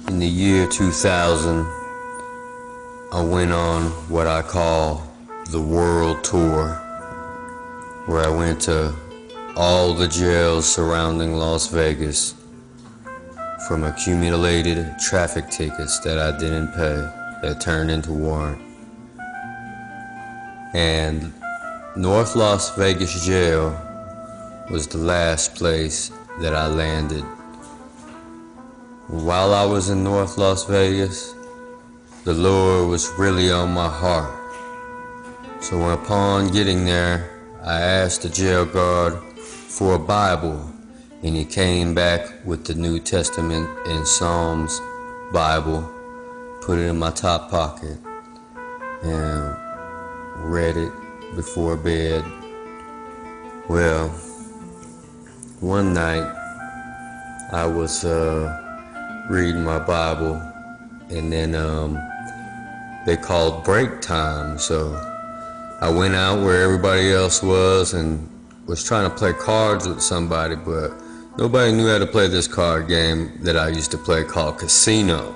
In the year 2000, I went on what I call the world tour, where I went to all the jails surrounding Las Vegas, from accumulated traffic tickets that I didn't pay that turned into warrant. And North Las Vegas jail was the last place that I landed. While I was in North Las Vegas, the Lord was really on my heart. So upon getting there, I asked the jail guard for a Bible, and he came back with the New Testament and Psalms Bible, put it in my top pocket, and read it before bed. Well, one night I was reading my Bible, and then they called break time, so I went out where everybody else was and was trying to play cards with somebody, but nobody knew how to play this card game that I used to play called Casino.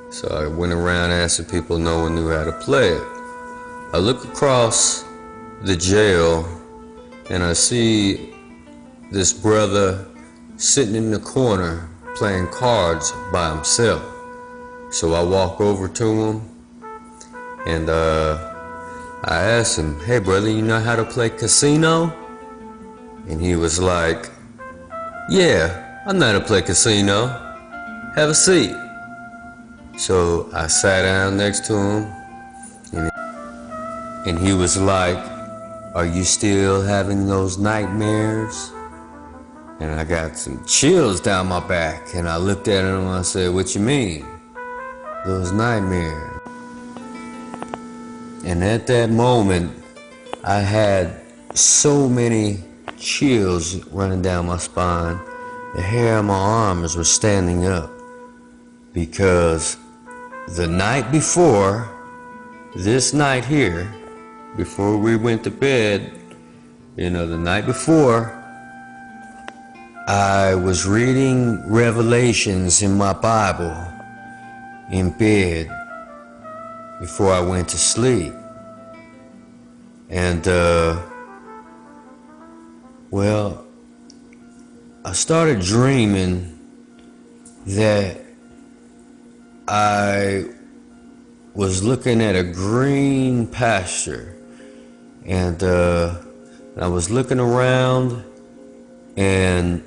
So I went around asking people, no one knew how to play it. I look across the jail and I see this brother sitting in the corner playing cards by himself. So I walk over to him and I asked him, hey brother, you know how to play Casino? And he was like, yeah, I know how to play Casino. Have a seat. So I sat down next to him and he was like, are you still having those nightmares? And I got some chills down my back, and I looked at him and I said, what you mean? Those nightmares. And at that moment, I had so many chills running down my spine. The hair on my arms was standing up, because the night before, this night here, before we went to bed, the night before, I was reading Revelations in my Bible in bed before I went to sleep. And, well, I started dreaming that I was looking at a green pasture, and I was looking around, and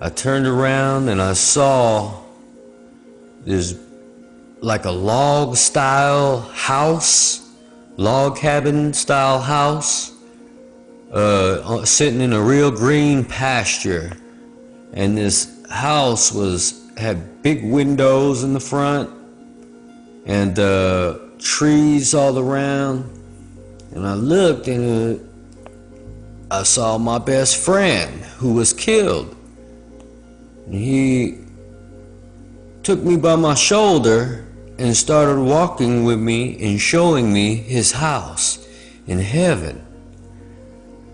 I turned around and I saw this like a log cabin style house, sitting in a real green pasture. And this house had big windows in the front and trees all around. And I looked and I saw my best friend who was killed. And he took me by my shoulder and started walking with me and showing me his house in heaven.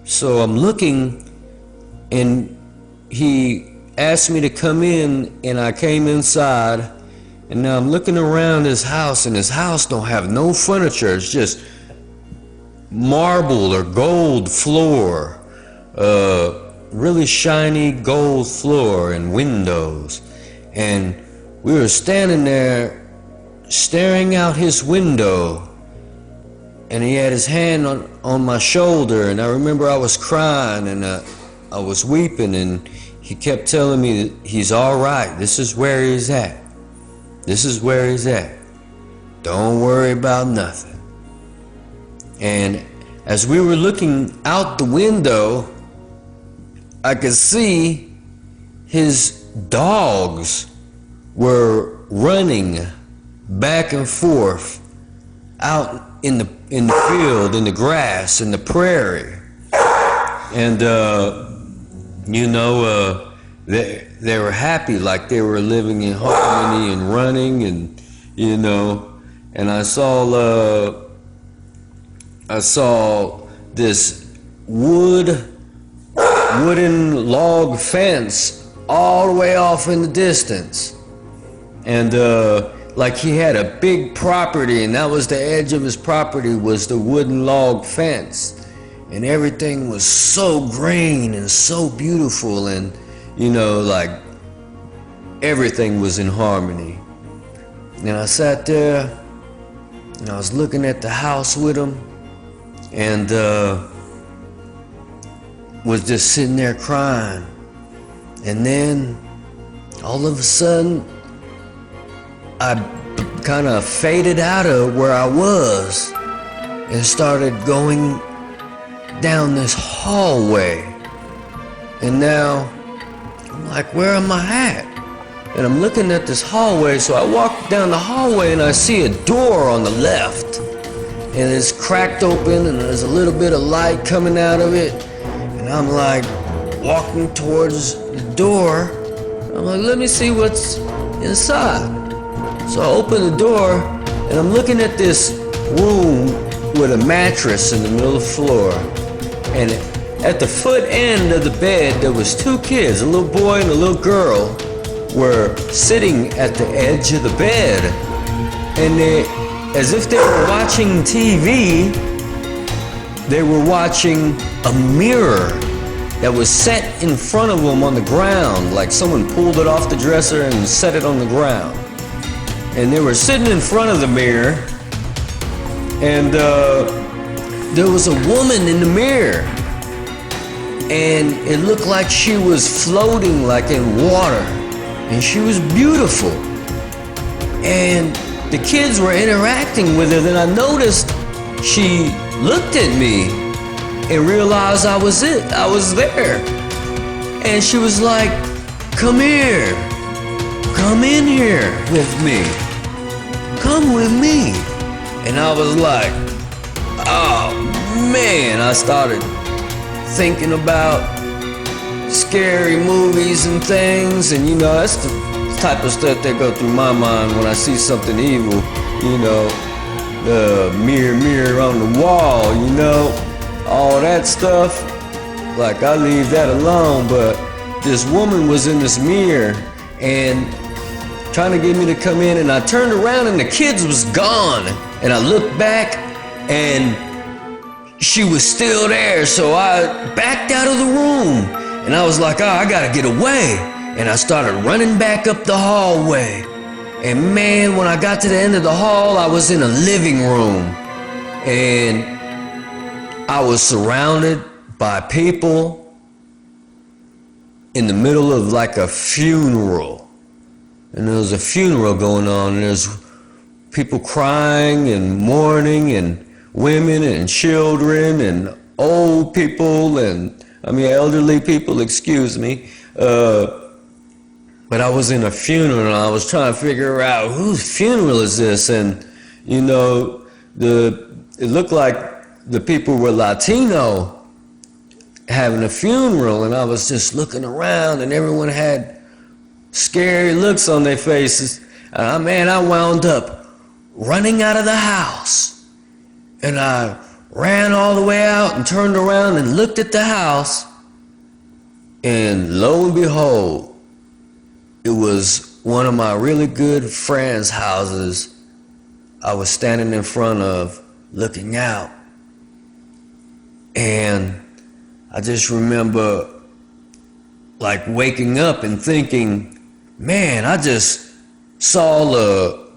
So I'm looking, and he asked me to come in, and I came inside, and now I'm looking around his house, and his house don't have no furniture. It's just marble or gold floor, really shiny gold floor and windows. And we were standing there staring out his window, and he had his hand on my shoulder, and I remember I was crying and I was weeping, and he kept telling me that he's all right. This is where he's at. This is where he's at. Don't worry about nothing. And as we were looking out the window, I could see his dogs were running back and forth out in the field, in the grass, in the prairie. And they were happy, like they were living in harmony and running, and and I saw this wooden log fence all the way off in the distance. And like he had a big property, and that was the edge of his property, was the wooden log fence. And everything was so green and so beautiful, and like everything was in harmony. And I sat there and I was looking at the house with him, and was just sitting there crying. And then all of a sudden I kind of faded out of where I was and started going down this hallway. And now I'm like, where am I at? And I'm looking at this hallway, so I walk down the hallway and I see a door on the left, and it's cracked open and there's a little bit of light coming out of it. And I'm like walking towards the door. I'm like, let me see what's inside. So I open the door, and I'm looking at this room with a mattress in the middle of the floor. And at the foot end of the bed, there was two kids, a little boy and a little girl, were sitting at the edge of the bed. And they, as if they were watching TV, they were watching a mirror that was set in front of them on the ground, like someone pulled it off the dresser and set it on the ground. And they were sitting in front of the mirror, and there was a woman in the mirror, and it looked like she was floating like in water, and she was beautiful. And the kids were interacting with her. Then I noticed she looked at me and realized I was there. And she was like, come here, come in here with me, come with me. And I was like, oh man, I started thinking about scary movies and things, and that's the type of stuff that go through my mind when I see something evil. The mirror on the wall, all that stuff. Like, I leave that alone, but this woman was in this mirror and trying to get me to come in, and I turned around and the kids was gone, and I looked back and she was still there. So I backed out of the room and I was like, oh, I gotta get away. And I started running back up the hallway. And man, when I got to the end of the hall, I was in a living room and I was surrounded by people in the middle of like a funeral. And there was a funeral going on, and there's people crying and mourning, and women and children and old people, and elderly people, excuse me. But I was in a funeral and I was trying to figure out whose funeral is this, and you know, it looked like the people were Latino having a funeral, and I was just looking around and everyone had scary looks on their faces. And I wound up running out of the house, and I ran all the way out and turned around and looked at the house, and lo and behold, it was one of my really good friends' houses I was standing in front of looking out. And I just remember like waking up and thinking, man, I just saw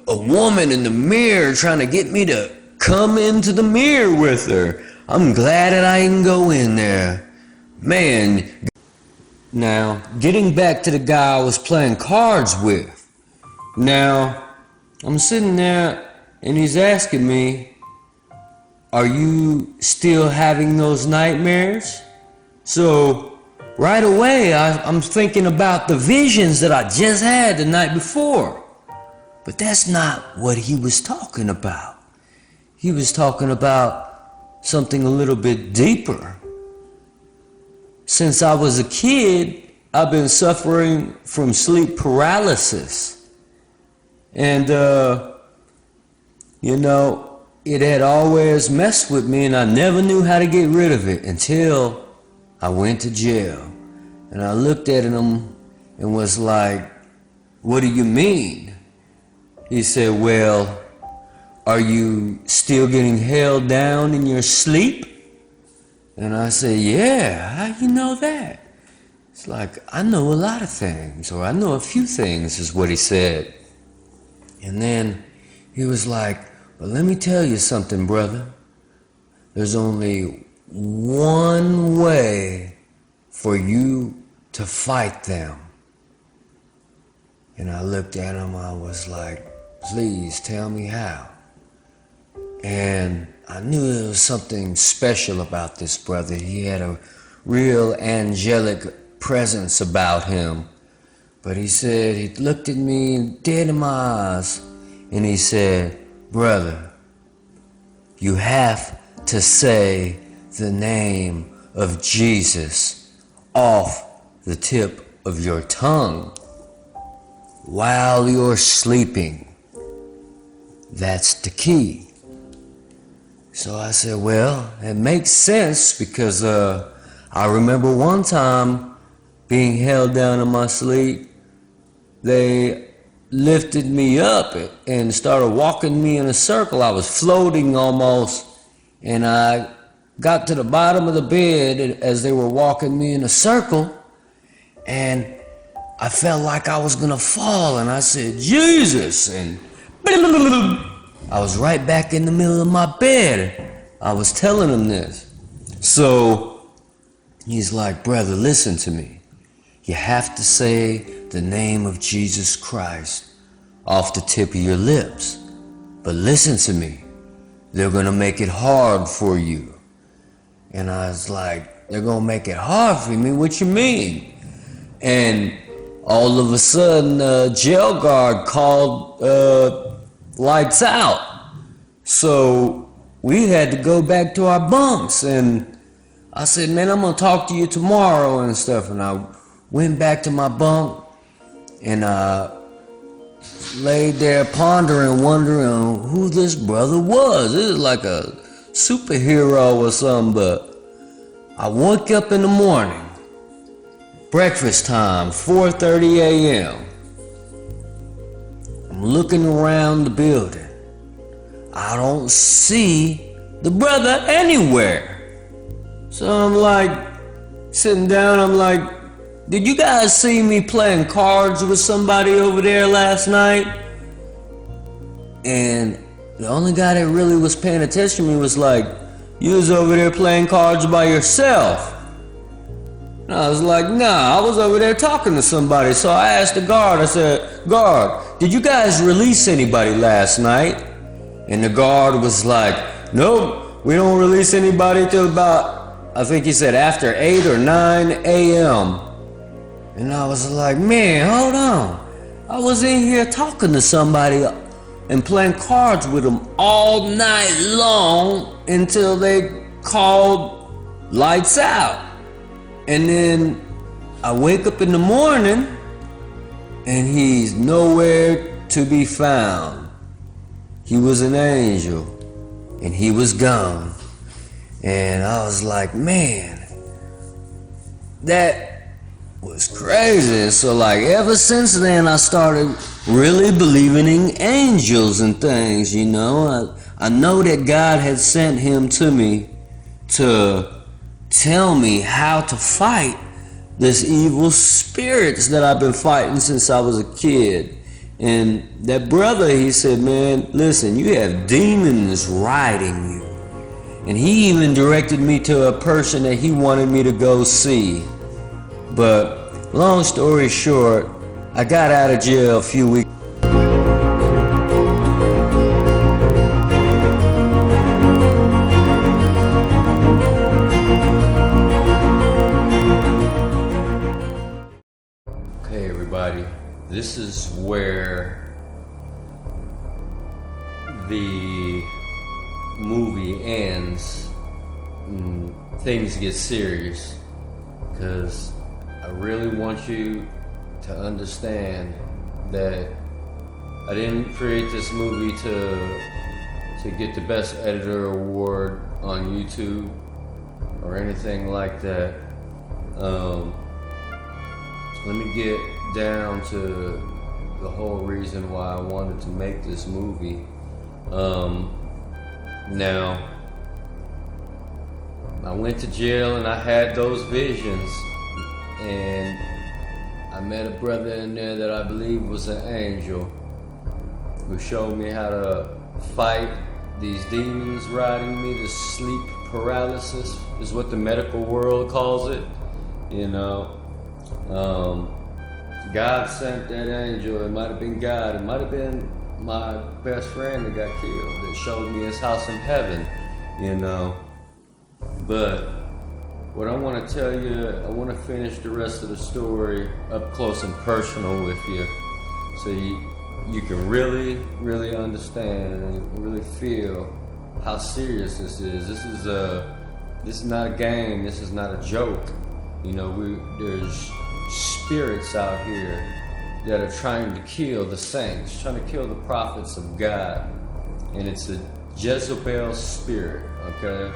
a woman in the mirror trying to get me to come into the mirror with her. I'm glad that I didn't go in there. Man. Now, getting back to the guy I was playing cards with. Now, I'm sitting there and he's asking me, are you still having those nightmares? So, right away, I'm thinking about the visions that I just had the night before. But that's not what he was talking about. He was talking about something a little bit deeper. Since I was a kid, I've been suffering from sleep paralysis. And, you know, it had always messed with me, and I never knew how to get rid of it until I went to jail. And I looked at him and was like, what do you mean? He said, well, are you still getting held down in your sleep? And I said, yeah, how you know that? It's like, I know a lot of things, or I know a few things, is what he said. And then he was like, well, let me tell you something, brother. There's only one way for you to fight them. And I looked at him, I was like, please tell me how. And I knew there was something special about this brother. He had a real angelic presence about him. But he said, he looked at me dead in my eyes, and he said, brother, you have to say the name of Jesus off the tip of your tongue while you're sleeping. That's the key. So I said, well, it makes sense, because I remember one time being held down in my sleep. They lifted me up and started walking me in a circle. I was floating almost, and I got to the bottom of the bed as they were walking me in a circle, and I felt like I was gonna fall, and I said, Jesus, and I was right back in the middle of my bed. I was telling him this. So he's like, brother, listen to me. You have to say the name of Jesus Christ off the tip of your lips. But listen to me. They're going to make it hard for you. And I was like, they're going to make it hard for me? What you mean? And all of a sudden, jail guard called lights out. So we had to go back to our bunks, and I said, man, I'm gonna talk to you tomorrow and stuff. And I went back to my bunk, and I laid there pondering, wondering who this brother was. This is like a superhero or something. But I woke up in the morning, breakfast time, 4:30 a.m. I'm looking around the building. I don't see the brother anywhere. So I'm like, sitting down, I'm like, did you guys see me playing cards with somebody over there last night? And the only guy that really was paying attention to me was like, you was over there playing cards by yourself. And I was like, nah, I was over there talking to somebody. So I asked the guard, I said, guard, did you guys release anybody last night? And the guard was like, nope, we don't release anybody till about, I think he said after 8 or 9 a.m. And I was like, man, hold on. I was in here talking to somebody and playing cards with them all night long until they called lights out. And then I wake up in the morning and he's nowhere to be found. He was an angel and he was gone. And I was like, man, that was crazy. And so like ever since then I started really believing in angels and things, you know. I know that God had sent him to me to tell me how to fight this evil spirits that I've been fighting since I was a kid. And that brother, he said, man, listen, you have demons riding you. And he even directed me to a person that he wanted me to go see. But long story short, I got out of jail a few weeks. Okay, everybody, this is where the movie ends and things get serious, because I really want you to understand that I didn't create this movie to get the best editor award on YouTube or anything like that. Let me get down to the whole reason why I wanted to make this movie. Now, I went to jail and I had those visions, and I met a brother in there that I believe was an angel who showed me how to fight these demons riding me. This sleep paralysis is what the medical world calls it, you know. God sent that angel. It might have been God, it might have been my best friend that got killed, that showed me his house in heaven, you know. But what I want to tell you, I want to finish the rest of the story up close and personal with you, so you can really, really understand and really feel how serious this is. This is not a game. This is not a joke. You know, there's spirits out here that are trying to kill the saints, trying to kill the prophets of God, and it's a Jezebel spirit. Okay,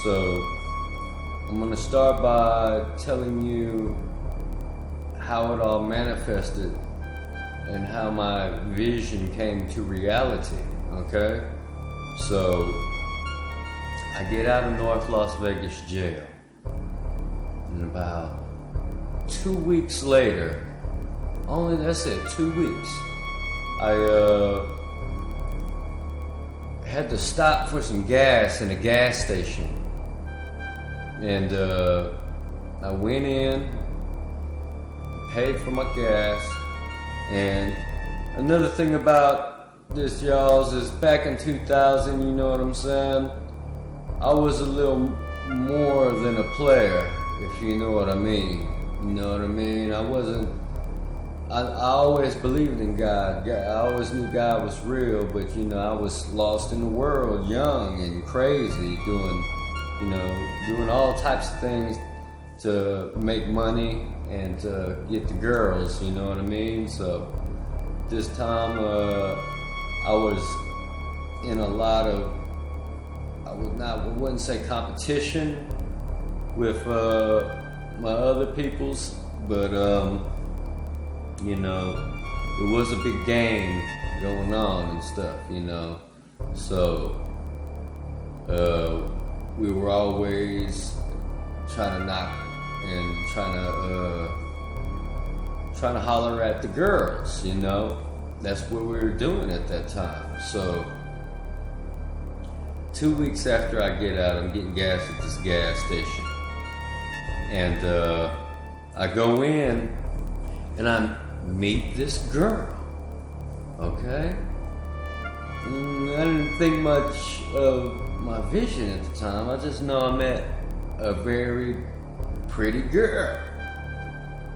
so I'm going to start by telling you how it all manifested and how my vision came to reality, okay? So, I get out of North Las Vegas jail, and about 2 weeks later, only that's it, 2 weeks, I had to stop for some gas in a gas station. And I went in, paid for my gas. And another thing about this, y'all, is back in 2000, you know what I'm saying? I was a little more than a player, if you know what I mean. You know what I mean? I always believed in God. I always knew God was real, but you know, I was lost in the world, young and crazy, doing all types of things to make money and to get the girls, you know what I mean? So this time I was in a lot of, I wouldn't say competition with my other peoples But you know, it was a big game going on and stuff, you know. So we were always trying to knock and trying to holler at the girls, you know. That's what we were doing at that time. So 2 weeks after I get out, I'm getting gas at this gas station, and I go in and I meet this girl. Okay, I didn't think much of my vision at the time. I just know I met a very pretty girl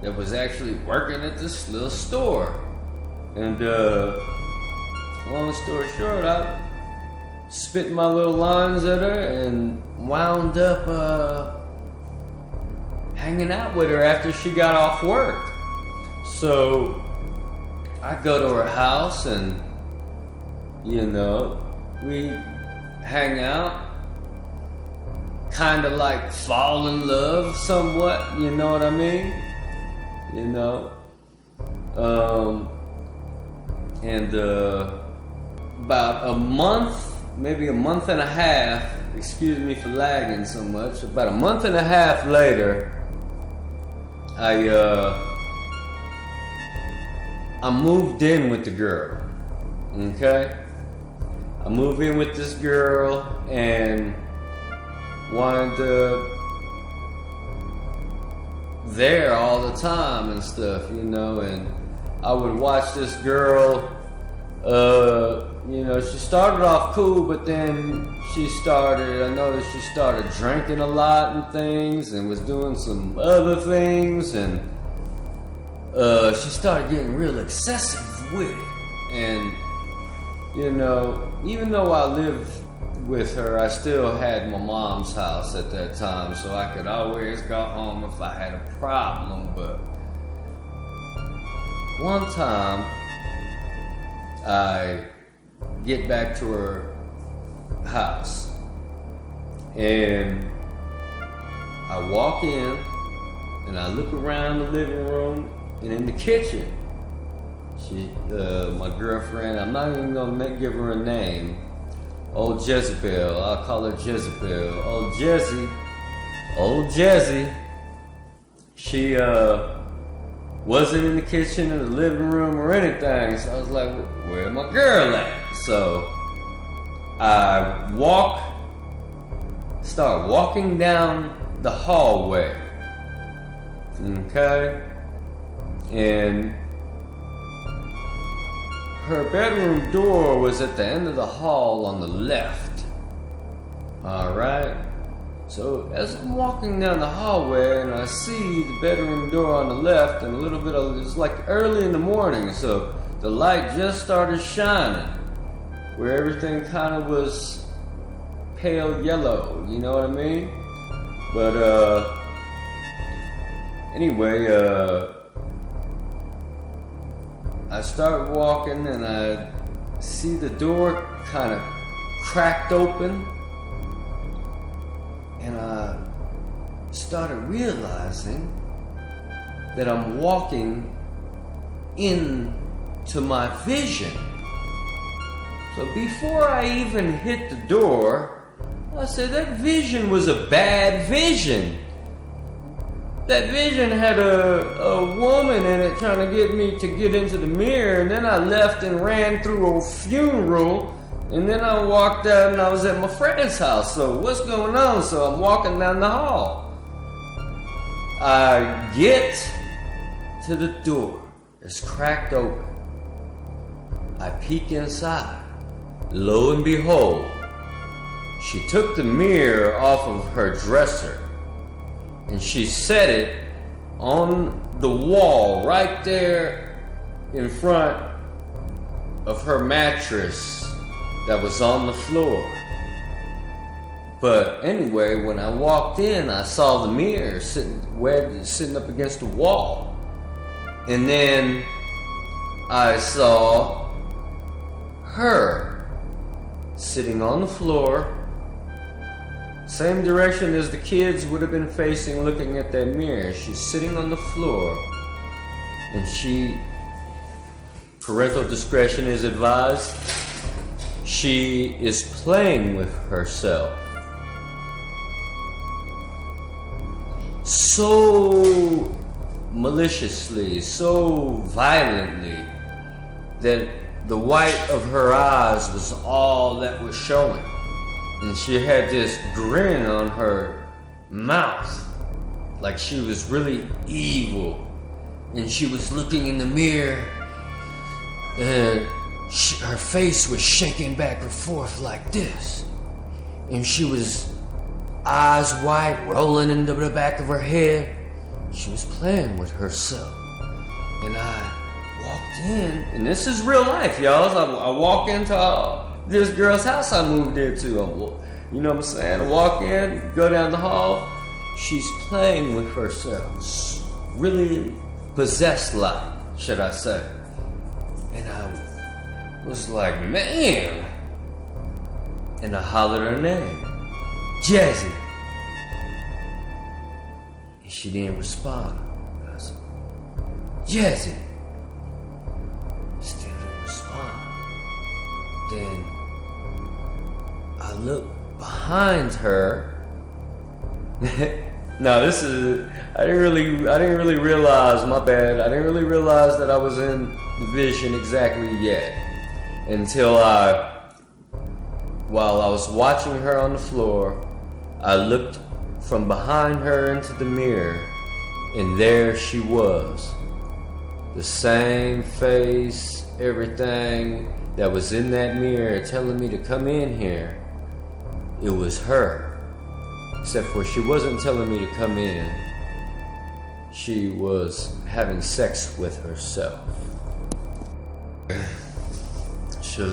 that was actually working at this little store. And long story short, I spit my little lines at her and wound up hanging out with her after she got off work. So I go to her house and, you know, we hang out, kind of like fall in love somewhat, you know what I mean? You know? And about a month, maybe a month and a half, excuse me for lagging so much, about a month and a half later, I moved in with the girl. Okay? I moved in with this girl and wound up there all the time and stuff, you know, and I would watch this girl, you know, she started off cool, but then I noticed she started drinking a lot and things and was doing some other things, and she started getting real excessive with it. And, you know, even though I lived with her, I still had my mom's house at that time, so I could always go home if I had a problem. But one time, I get back to her house, and I walk in, and I look around the living room, and in the kitchen, my girlfriend, I'm not even gonna give her a name, old Jezebel, I'll call her Jezebel, old Jezzy, she wasn't in the kitchen, in the living room, or anything. So I was like, where my girl at? So I start walking down the hallway. Okay? And her bedroom door was at the end of the hall on the left. Alright? So as I'm walking down the hallway and I see the bedroom door on the left, and a little bit of, it's like early in the morning, so the light just started shining, where everything kind of was pale yellow, you know what I mean? But anyway, I start walking and I see the door kind of cracked open, and I started realizing that I'm walking into my vision. So before I even hit the door, I said that vision was a bad vision. That vision had a woman in it trying to get me to get into the mirror, and then I left and ran through a funeral, and then I walked out and I was at my friend's house. So what's going on? So I'm walking down the hall. I get to the door. It's cracked open. I peek inside. Lo and behold, she took the mirror off of her dresser and she set it on the wall right there in front of her mattress that was on the floor. But anyway, when I walked in, I saw the mirror sitting up against the wall. And then I saw her sitting on the floor, Same direction as the kids would have been facing looking at that mirror. She's sitting on the floor, and parental discretion is advised, she is playing with herself. So maliciously, so violently, that the white of her eyes was all that was showing. And she had this grin on her mouth, like she was really evil. And she was looking in the mirror, and her face was shaking back and forth like this. And she was eyes wide, rolling into the back of her head. She was playing with herself. And I walked in, and this is real life, y'all. I walk into this girl's house I moved into. You know what I'm saying? I walk in, go down the hall. She's playing with herself. Really possessed like, should I say. And I was like, man. And I hollered her name. Jezzy. And she didn't respond. I said, Jezzy. Still didn't respond. Then I looked behind her. No, I didn't really realize, my bad. I didn't really realize that I was in the vision exactly yet. Until while I was watching her on the floor, I looked from behind her into the mirror, and there she was. The same face, everything that was in that mirror telling me to come in here. It was her. Except for she wasn't telling me to come in. She was having sex with herself. So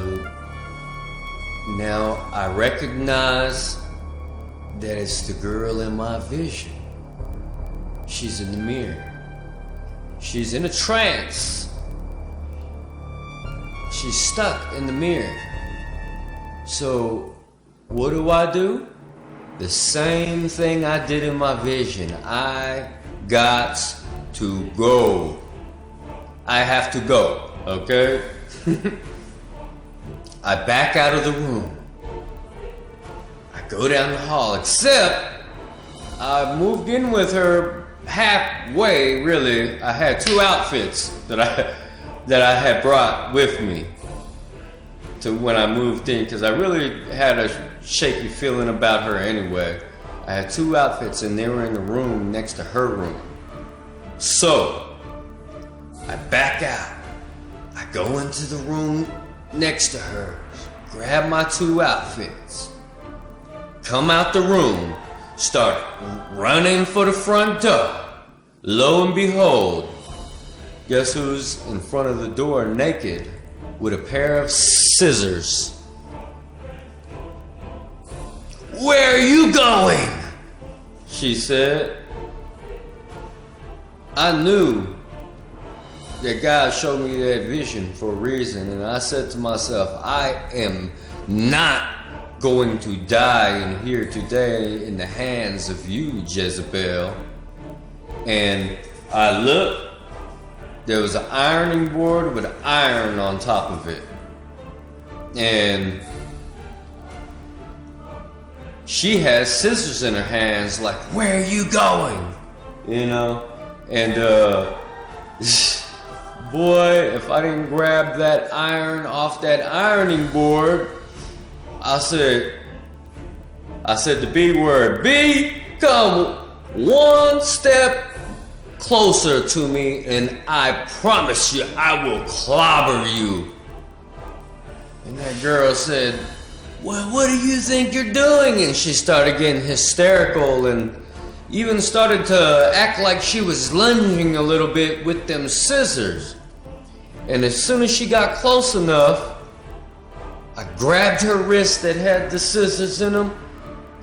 now I recognize that it's the girl in my vision. She's in the mirror. She's in a trance. She's stuck in the mirror. So what do? The same thing I did in my vision. I got to go. I have to go, okay? I back out of the room. I go down the hall, except I moved in with her halfway, really. I had 2 outfits that I had brought with me to when I moved in, because I really had a shaky feeling about her anyway. I had 2 outfits, and they were in the room next to her room. So I back out. I go into the room next to her, grab my 2 outfits, come out the room, start running for the front door. Lo and behold, guess who's in front of the door naked with a pair of scissors? "Where are you going?" she said. I knew that God showed me that vision for a reason, and I said to myself, I am not going to die in here today in the hands of you, Jezebel. And I looked, there was an ironing board with an iron on top of it. And she has scissors in her hands, like, "Where are you going?" You know? And boy, if I didn't grab that iron off that ironing board, I said the B word. "B, come 1 step closer to me, and I promise you I will clobber you." And that girl said, "Well, what do you think you're doing?" And she started getting hysterical and even started to act like she was lunging a little bit with them scissors. And as soon as she got close enough, I grabbed her wrist that had the scissors in them,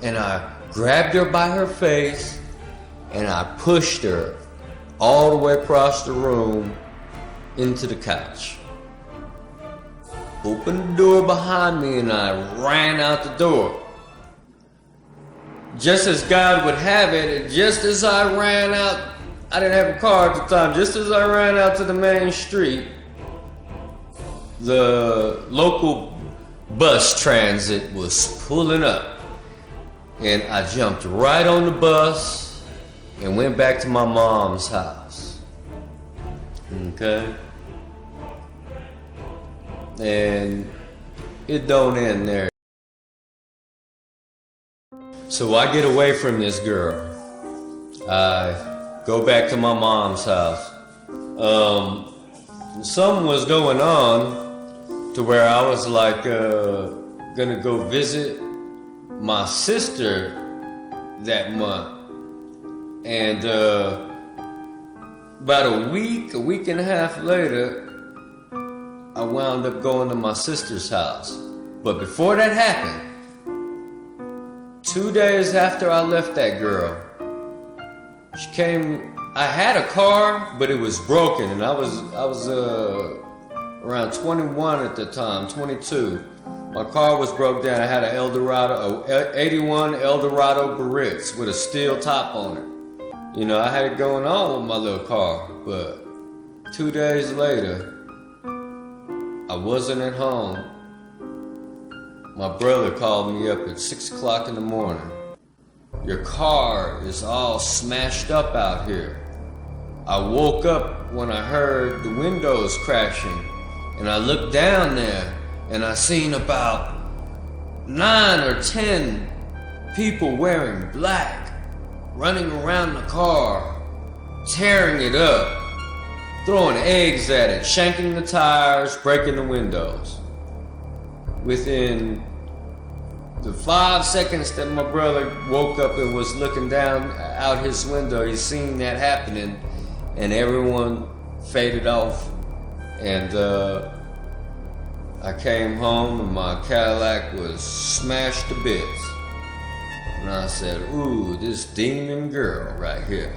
and I grabbed her by her face, and I pushed her all the way across the room into the couch. Opened the door behind me, and I ran out the door. just as God would have it, just as I ran out, I didn't have a car at the time, just as I ran out to the main street, the local bus transit was pulling up. And I jumped right on the bus and went back to my mom's house. Okay? And it don't end there. So I get away from this girl. I go back to my mom's house. Something was going on to where I was like gonna go visit my sister that month. And about a week and a half later, I wound up going to my sister's house. But before that happened, 2 days after I left that girl, she came. I had a car, but it was broken, and I was around 21 at the time, 22. My car was broke down. I had an Eldorado, 81 Eldorado Baritz with a steel top on it. You know, I had it going on with my little car, but 2 days later, I wasn't at home. My brother called me up at 6 o'clock in the morning. Your car is all smashed up out here. I woke up when I heard the windows crashing, and I looked down there and I seen about 9 or 10 people wearing black running around the car, tearing it up, throwing eggs at it, shanking the tires, breaking the windows. Within the 5 seconds that my brother woke up and was looking down out his window, he seen that happening, and everyone faded off. And I came home and my Cadillac was smashed to bits. And I said, ooh, this demon girl right here.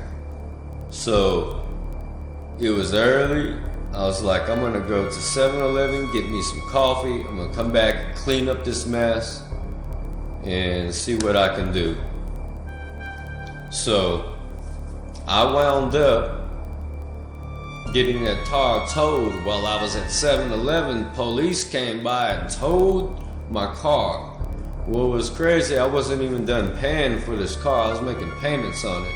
So it was early. I was like, I'm gonna go to 7-Eleven, get me some coffee. I'm gonna come back, clean up this mess, and see what I can do. So I wound up getting that car towed while I was at 7-Eleven. Police came by and towed my car. What was crazy, I wasn't even done paying for this car. I was making payments on it.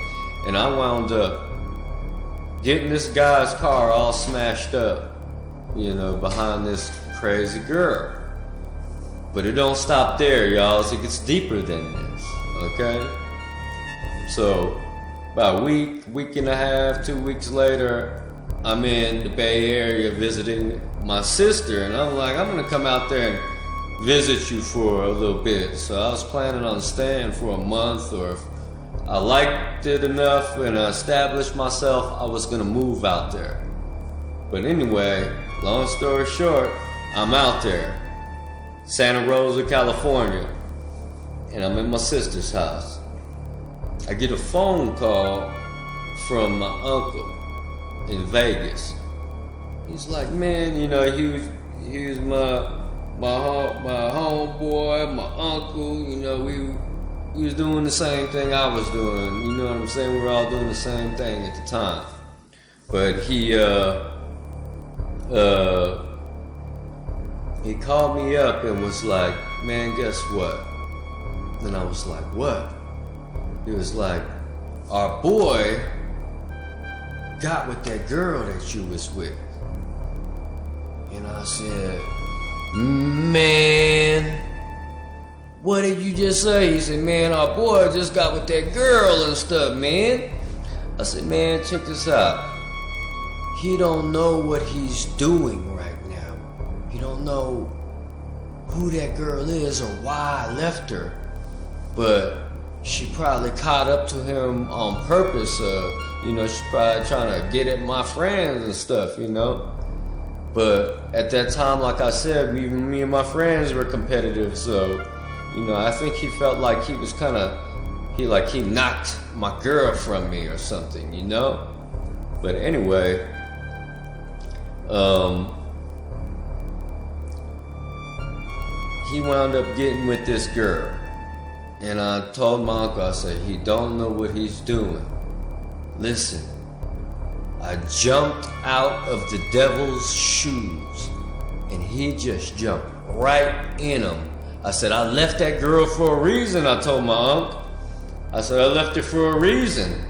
And I wound up getting this guy's car all smashed up, you know, behind this crazy girl. But it don't stop there, y'all. It gets deeper than this, okay? So about a week and a half, 2 weeks later, I'm in the Bay Area visiting my sister, and I'm like, I'm gonna come out there and visit you for a little bit. So I was planning on staying for a month, or if I liked it enough and I established myself, I was gonna move out there. But anyway, long story short, I'm out there, Santa Rosa, California, and I'm in my sister's house. I get a phone call from my uncle in Vegas. He's like, man, you know, he was my homeboy, my uncle. You know, we was doing the same thing I was doing. You know what I'm saying? We were all doing the same thing at the time. But he called me up and was like, man, guess what? And I was like, what? He was like, our boy got with that girl that you was with. And I said, man, what did you just say? He said, man, our boy just got with that girl and stuff, man. I said, man, check this out. He don't know what he's doing right now. He don't know who that girl is or why I left her. But she probably caught up to him on purpose. You know, she's probably trying to get at my friends and stuff, you know. But at that time, like I said, me and my friends were competitive, so, you know, I think he felt like he was kind of, he knocked my girl from me or something, you know? But anyway, he wound up getting with this girl. And I told my uncle, I said, he don't know what he's doing. Listen, I jumped out of the devil's shoes, and he just jumped right in them. I said, I left that girl for a reason, I told my uncle. I said, I left her for a reason.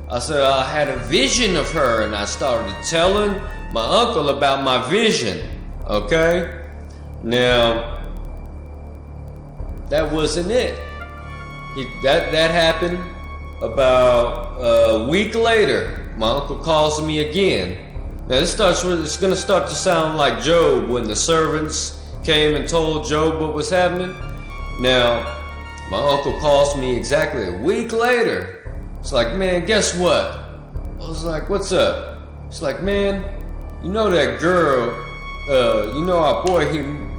I said, I had a vision of her, and I started telling my uncle about my vision, okay? Now, that wasn't it. That happened about a week later. My uncle calls me again. Now it's gonna start to sound like Job when the servants came and told Job what was happening. Now, my uncle calls me exactly a week later. It's like, man, guess what? I was like, what's up? It's like, man, you know that girl, you know our boy,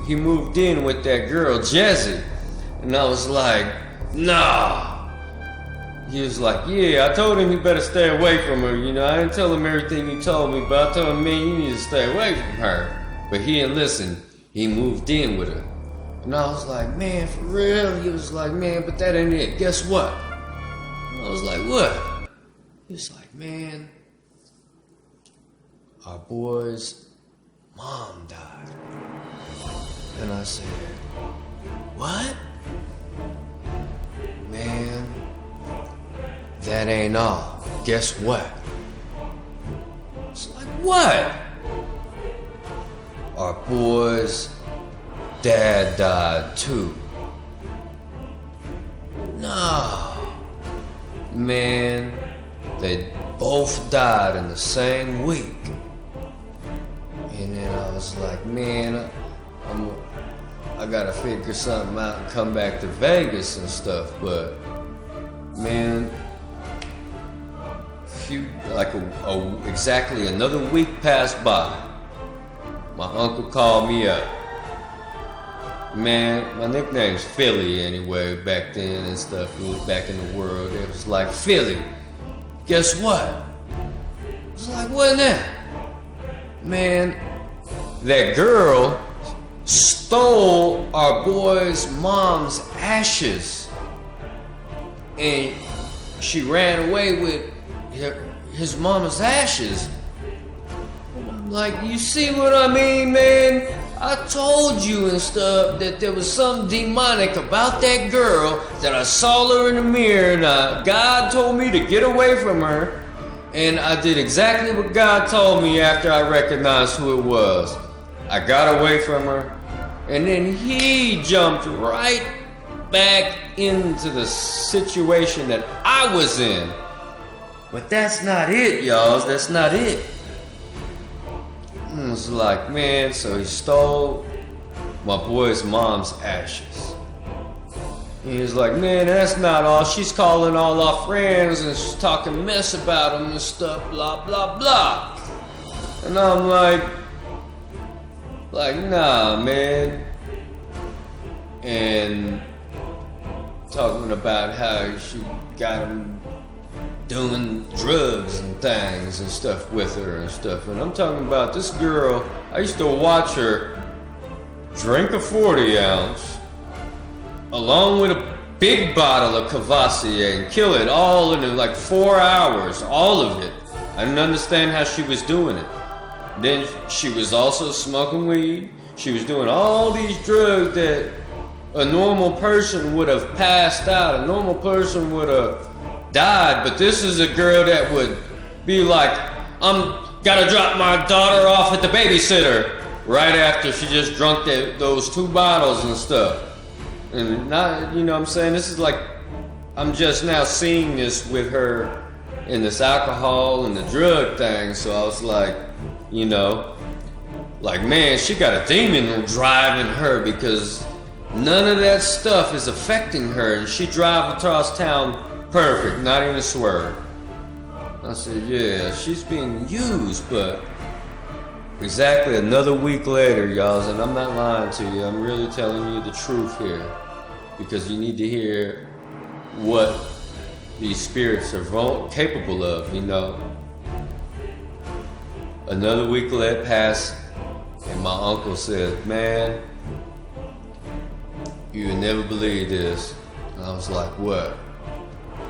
he moved in with that girl, Jezebel. And I was like, nah. He was like, yeah, I told him he better stay away from her. You know, I didn't tell him everything he told me, but I told him, man, you need to stay away from her. But he didn't listen. He moved in with her. And I was like, man, for real? He was like, man, but that ain't it. Guess what? And I was like, what? He was like, man, our boy's mom died. And I said, what? Man, that ain't all. Guess what? It's like, what? Our boy's dad died too. No. Man, they both died in the same week. And then I was like, man, I gotta figure something out and come back to Vegas and stuff. But man, exactly another week passed by. My uncle called me up. Man, my nickname's Philly anyway, back then and stuff. It was back in the world. It was like, Philly, guess what? I was like, what now? Man, that girl stole our boy's mom's ashes. And she ran away with his mama's ashes. Like, you see what I mean, man? I told you and stuff that there was something demonic about that girl, that I saw her in the mirror, and God told me to get away from her, and I did exactly what God told me after I recognized who it was. I got away from her, and then he jumped right back into the situation that I was in. But that's not it, y'all. That's not it. It was like, man, so he stole my boy's mom's ashes. He was like, man, that's not all. She's calling all our friends and she's talking mess about them and stuff, blah, blah, blah. And I'm like, nah, man. And talking about how she got him doing drugs and things and stuff with her and stuff. And I'm talking about this girl, I used to watch her drink a 40 ounce along with a big bottle of Cavassier and kill it all in like 4 hours, all of it. I didn't understand how she was doing it. Then she was also smoking weed. She was doing all these drugs that a normal person would have passed out. A normal person would have died, but this is a girl that would be like, gotta drop my daughter off at the babysitter right after she just drunk those 2 bottles and stuff. And not, you know what I'm saying? This is like, I'm just now seeing this with her in this alcohol and the drug thing. So I was like, you know, like, man, she got a demon driving her because none of that stuff is affecting her. And she drive across town perfect, not even a swerve. I said, yeah, she's being used, but exactly another week later, y'all, and I'm not lying to you, I'm really telling you the truth here, because you need to hear what these spirits are capable of, you know. Another week let pass, and my uncle said, man, you would never believe this. I was like, what?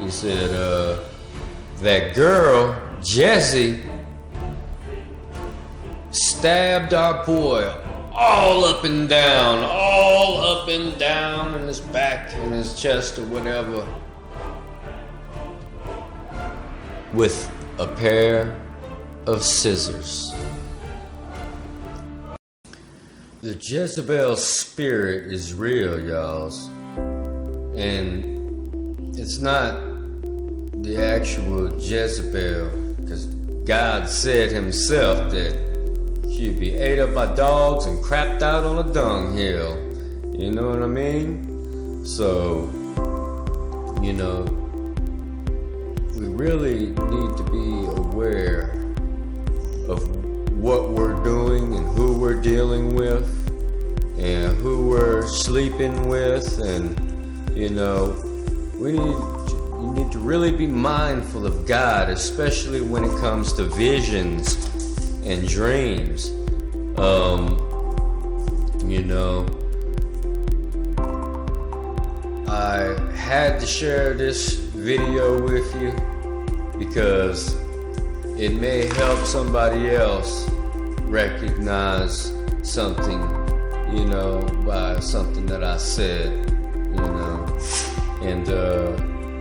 He said, that girl, Jessie, stabbed our boy all up and down in his back, in his chest or whatever, with a pair of scissors. The Jezebel spirit is real, y'all. And it's not the actual Jezebel, because God said himself that she'd be ate up by dogs and crapped out on a dunghill. You know what I mean? So, you know, we really need to be aware of what we're doing and who we're dealing with and who we're sleeping with, and you know, you need to really be mindful of God, especially when it comes to visions and dreams. You know, I had to share this video with you because it may help somebody else recognize something, you know, by something that I said, you know. And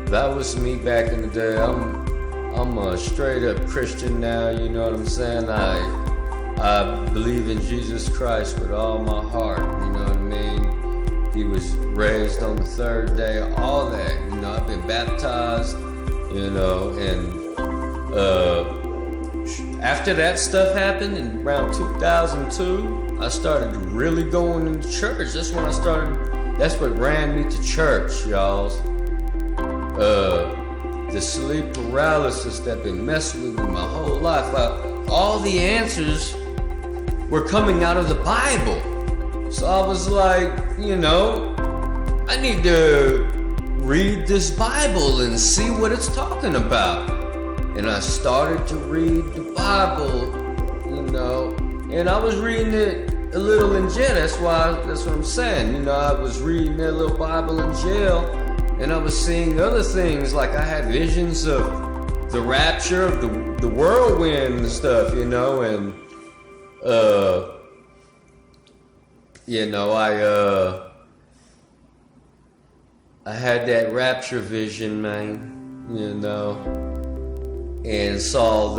that was me back in the day. I'm a straight up Christian now, you know what I'm saying? I believe in Jesus Christ with all my heart, you know what I mean? He was raised on the third day, all that, you know. I've been baptized, you know, and after that stuff happened in around 2002, I started really going into church. That's when I started, that's what ran me to church, y'all. The sleep paralysis that been messing with me my whole life. All the answers were coming out of the Bible. So I was like, you know, I need to read this Bible and see what it's talking about. And I started to read the Bible, you know, and I was reading it a little in jail. That's what I'm saying. You know, I was reading that little Bible in jail, and I was seeing other things, like I had visions of the rapture of the whirlwind and stuff, you know, and you know, I had that rapture vision, man, you know, and saw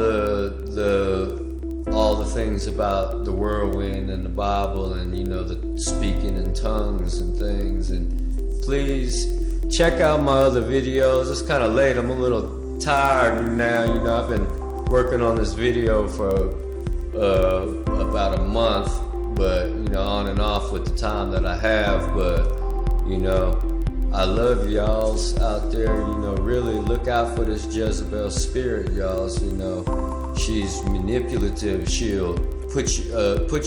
all the things about the whirlwind and the Bible, and you know, the speaking in tongues and things. And please check out my other videos. It's kind of late. I'm a little tired now. You know, I've been working on this video for about a month, but you know, on and off with the time that I have. But you know, I love y'alls out there. You know, really look out for this Jezebel spirit, y'alls. You know, she's manipulative. She'll put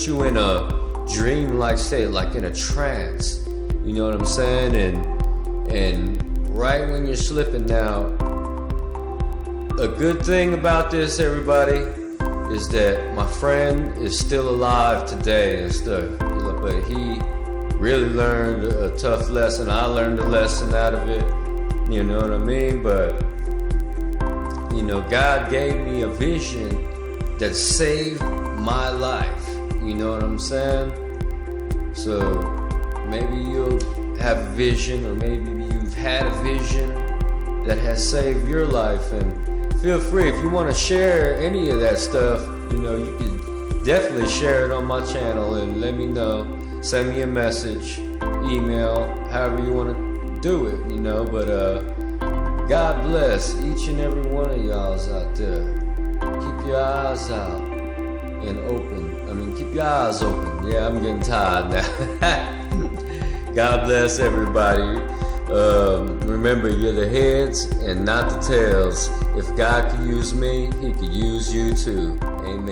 you in a dream-like state, like in a trance. You know what I'm saying? And right when you're slipping now, a good thing about this, everybody, is that my friend is still alive today and stuff. But he really learned a tough lesson. I learned a lesson out of it. You know what I mean? But you know, God gave me a vision that saved my life. You know what I'm saying? So maybe you'll have a vision, or maybe you've had a vision that has saved your life. And feel free, if you want to share any of that stuff, you know, you can definitely share it on my channel and let me know. Send me a message, email, however you want to do it, you know. But God bless each and every one of y'all's out there. Keep your eyes out and open. I mean, keep your eyes open. Yeah, I'm getting tired now. God bless everybody. Remember, you're the heads and not the tails. If God could use me, He could use you too. Amen.